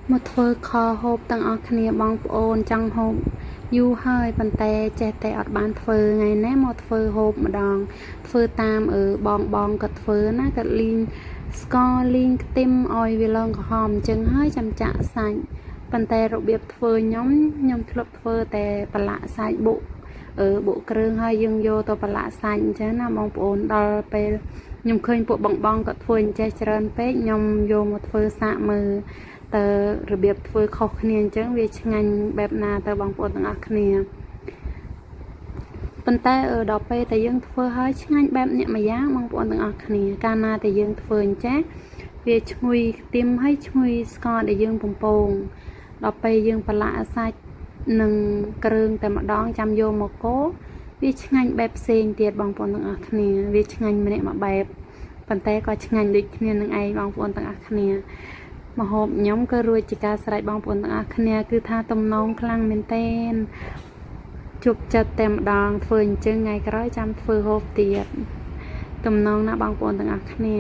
một phơi kho hộp tăng ở khnia bong ôn chẳng hộp du hơi bàn tay che tay ở bàn phơi ngày nét một phơi hộp mà đòn phơi tam ở bong bong cật phơi nó cật linh score linh tim oi vi lon hòm chừng hơi chăm chạ sành bàn tay rượu biệp phơi nhóm nhóm club phơiแต่ปลาใส่bộ ở bộ kêu hơi dương vô tàuปลาใส่chứ nó bong ôn đoไปnhom khơi bộ bong bong cật phơi che trơn pe nhom vô một phơi xạ mờ tờระเบียบធ្វើខុសគ្នាអញ្ចឹងវាឆ្ងាញ់បែបណាទៅបងប្អូនទាំងអស់គ្នាប៉ុន្តែដល់ពេលតែយើងធ្វើហើយឆ្ងាញ់បែបអ្នកម្យ៉ាងបងប្អូនទាំងអស់គ្នាកាលណាតែយើងធ្វើអញ្ចឹងវាឈ្ងុយខ្ទឹមហើយឈ្ងុយស្ករដែលយើងបំពងដល់ពេលយើងប្រឡាក់សាច់និងគ្រឿងតែម្ដងចាំយកមកកូរវាឆ្ងាញ់បែបផ្សេងទៀតបងប្អូនទាំងអស់គ្នាវាឆ្ងាញ់ម្នាក់មួយបែបប៉ុន្តែក៏ឆ្ងាញ់ដូចគ្នានឹងឯងបងប្អូនទាំងអស់គ្នាមកហូបខ្ញុំក៏រួចជាការស្រេចបងប្អូនទាំងអស់គ្នាគឺថាទំនងខ្លាំងមែនទែនជប់ចិត្តតែម្ដងធ្វើអញ្ចឹងថ្ងៃក្រោយចាំធ្វើហូបទៀតទំនងណាបងប្អូនទាំងអស់គ្នា